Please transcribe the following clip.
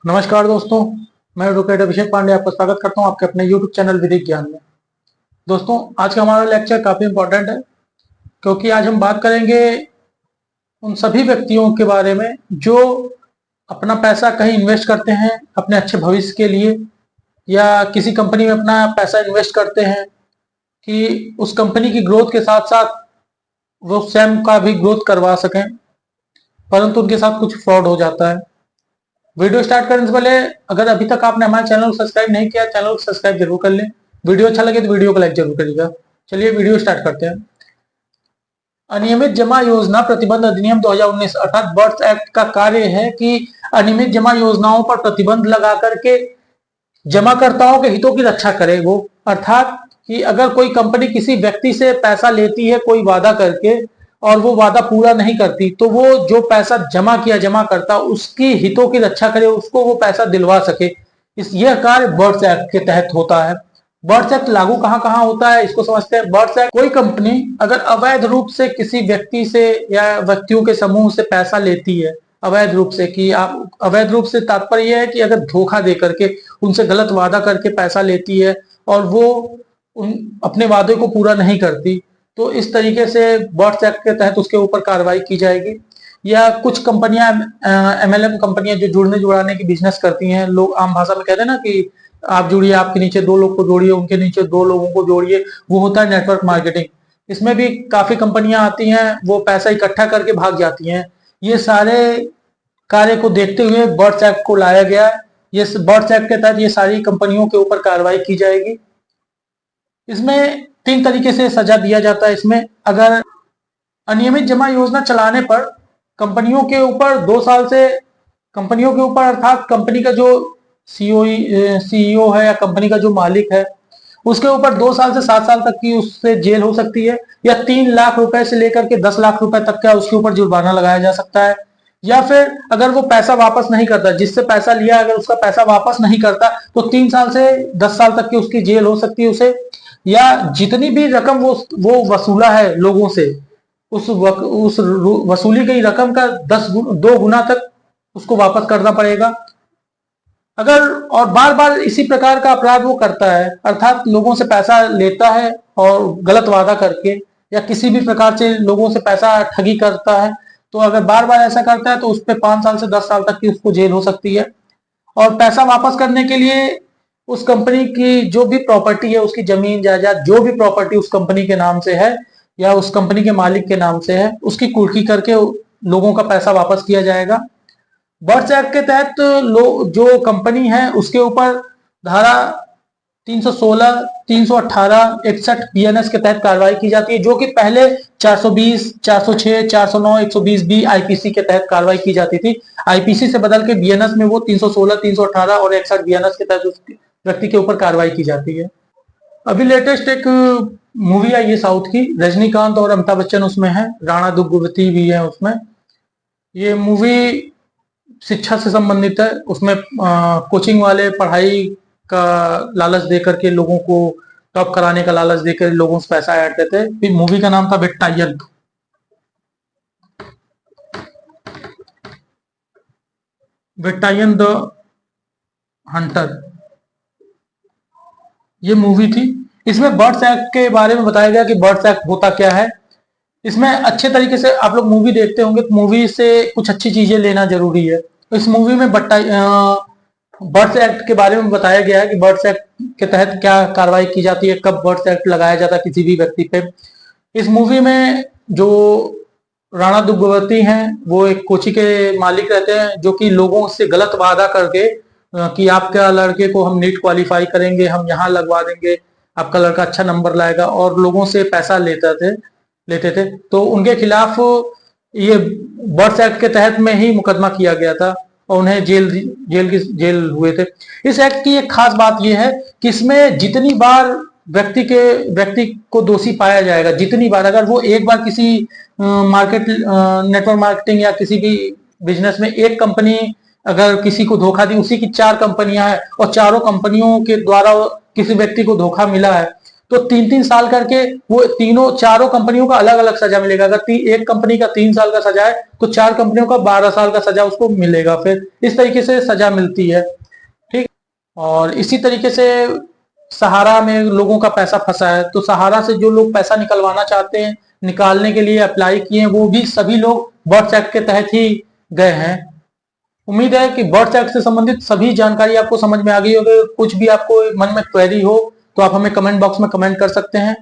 नमस्कार दोस्तों, मैं एडवोकेट अभिषेक पांडे आपका स्वागत करता हूं आपके अपने YouTube चैनल विधिक ज्ञान में। दोस्तों, आज का हमारा लेक्चर काफी इंपॉर्टेंट है क्योंकि आज हम बात करेंगे उन सभी व्यक्तियों के बारे में जो अपना पैसा कहीं इन्वेस्ट करते हैं अपने अच्छे भविष्य के लिए, या किसी कंपनी में अपना पैसा इन्वेस्ट करते हैं कि उस कंपनी की ग्रोथ के साथ साथ वो स्वयं का भी ग्रोथ करवा सकें, परंतु उनके साथ कुछ फ्रॉड हो जाता है। वीडियो स्टार्ट करने से पहले अगर अभी तक आपने हमारे चैनल को सब्सक्राइब नहीं किया, चैनल को सब्सक्राइब जरूर कर लें। वीडियो अच्छा लगे तो वीडियो को लाइक जरूर करिएगा। चलिए वीडियो स्टार्ट करते हैं। अनियमित जमा योजना प्रतिबंध अधिनियम 2019 अर्थात बर्ड्स एक्ट का कार्य है कि अनियमित जमा योजनाओं पर प्रतिबंध लगा करके जमाकर्ताओं के हितों की रक्षा करे। वो अर्थात कि अगर कोई कंपनी किसी व्यक्ति से पैसा लेती है कोई वादा करके और वो वादा पूरा नहीं करती, तो वो जो पैसा जमा करता उसकी हितों की रक्षा करे, उसको वो पैसा दिलवा सके। यह कार्य बर्ड्स एक्ट के तहत होता है। बर्ड्स एक्ट लागू कहां कहां होता है इसको समझते हैं। बर्ड्स एक्ट, कोई कंपनी अगर अवैध रूप से किसी व्यक्ति से या व्यक्तियों के समूह से पैसा लेती है, अवैध रूप से, कि आप अवैध रूप से तात्पर्य यह है कि अगर धोखा दे करके उनसे गलत वादा करके पैसा लेती है और वो अपने वादे को पूरा नहीं करती, तो इस तरीके से बर्ड्स एक्ट के तहत उसके ऊपर कार्रवाई की जाएगी। या कुछ कंपनियां, एमएलएम कंपनियां जो जुड़ने जुड़ाने की बिजनेस करती हैं, लोग आम भाषा में कहते हैं ना कि आप जुड़िए, आपके नीचे दो लोग को जोड़िए, उनके नीचे दो लोगों को जोड़िए, वो होता है नेटवर्क मार्केटिंग। इसमें भी काफी कंपनियां आती हैं, वो पैसा इकट्ठा करके भाग जाती हैं। ये सारे कार्य को देखते हुए बर्ड्स एक्ट को लाया गया है। ये बर्ड्स एक्ट के तहत ये सारी कंपनियों के ऊपर कार्रवाई की जाएगी। इसमें 3 तरीके से सजा दिया जाता है। इसमें अगर अनियमित जमा योजना चलाने पर कंपनियों के ऊपर 2 साल से, कंपनियों के ऊपर अर्थात कंपनी का जो सीईओ है या कंपनी का जो मालिक है उसके ऊपर 2 साल से 7 साल तक की उससे जेल हो सकती है, या 3 लाख रुपए से लेकर के 10 लाख रुपए तक का उसके ऊपर जुर्माना लगाया जा सकता है। या फिर अगर वो पैसा वापस नहीं करता, जिससे पैसा लिया अगर उसका पैसा वापस नहीं करता, तो 3 साल से 10 साल तक की उसकी जेल हो सकती है उसे। या जितनी भी रकम वो वसूला है लोगों से, उस वसूली गई रकम का 2 गुना तक उसको वापस करना पड़ेगा। अगर और बार बार इसी प्रकार का अपराध वो करता है, अर्थात लोगों से पैसा लेता है और गलत वादा करके या किसी भी प्रकार से लोगों से पैसा ठगी करता है, तो अगर बार बार ऐसा करता है तो उस पर 5 साल से 10 साल तक की उसको जेल हो सकती है। और पैसा वापस करने के लिए उस कंपनी की जो भी प्रॉपर्टी है, उसकी जमीन जायदाद, जो भी प्रॉपर्टी उस कंपनी के नाम से है या उस कंपनी के मालिक के नाम से है, उसकी कुर्की करके लोगों का पैसा वापस किया जाएगा। बर्ड्स एक्ट के तहत जो कंपनी है उसके ऊपर धारा 316, 318, 61 बीएनएस के तहत कार्रवाई की जाती है, जो कि पहले 420, 406, 409, 120 बी आईपीसी के तहत कार्रवाई की जाती थी। आईपीसी से बदल के बीएनएस में वो 316, 318 और 61 बीएनएस के तहत उस व्यक्ति के ऊपर कार्रवाई की जाती है। अभी लेटेस्ट एक मूवी आई है साउथ की, रजनीकांत और अमिताभ बच्चन उसमें है, राणा दुग्गवती भी है उसमें। ये मूवी शिक्षा से संबंधित है। उसमें कोचिंग वाले पढ़ाई का लालच दे करके लोगों को टॉप कराने का लालच देकर लोगों से पैसा ऐंठते थे। मूवी का नाम था बेट्टायन। बेट्टायन द हंटर, ये मूवी थी। इसमें बर्ड्स एक्ट के बारे में बताया गया कि बर्ड्स एक्ट होता क्या है। इसमें अच्छे तरीके से आप लोग मूवी देखते होंगे, तो मूवी से कुछ अच्छी चीजें लेना जरूरी है। इस मूवी में बर्ड्स एक्ट के बारे में बताया गया है कि बर्ड्स एक्ट के तहत क्या कार्रवाई की जाती है, कब बर्ड्स एक्ट लगाया जाता है किसी भी व्यक्ति पे। इस मूवी में जो राणा दुग्गवती हैं वो एक कोची के मालिक रहते हैं, जो कि लोगों से गलत वादा करके कि आपका लड़के को हम नीट क्वालिफाई करेंगे, हम यहाँ लगवा देंगे, आपका लड़का अच्छा नंबर लाएगा, और लोगों से पैसा लेते थे। तो उनके खिलाफ ये बर्ड्स एक्ट के तहत में ही मुकदमा किया गया था और उन्हें जेल हुए थे। इस एक्ट की एक खास बात यह है कि इसमें जितनी बार व्यक्ति को दोषी पाया जाएगा, जितनी बार, अगर वो एक बार किसी नेटवर्क मार्केटिंग या किसी भी बिजनेस में एक कंपनी अगर किसी को धोखा दी, उसी की 4 कंपनियां हैं और चारों कंपनियों के द्वारा किसी व्यक्ति को धोखा मिला है, तो 3-3 साल करके वो तीनों चारों कंपनियों का अलग अलग सजा मिलेगा। अगर एक कंपनी का 3 साल का सजा है तो 4 कंपनियों का 12 साल का सजा उसको मिलेगा। फिर इस तरीके से सजा मिलती है। ठीक। और इसी तरीके से सहारा में लोगों का पैसा फंसा है, तो सहारा से जो लोग पैसा निकलवाना चाहते हैं, निकालने के लिए अप्लाई किए हैं, वो भी सभी लोग बर्ड्स एक्ट के तहत ही गए हैं। उम्मीद है कि बर्ड्स एक्ट से संबंधित सभी जानकारी आपको समझ में आ गई होगी। कुछ भी आपको मन में क्वेरी हो तो आप हमें कमेंट बॉक्स में कमेंट कर सकते हैं।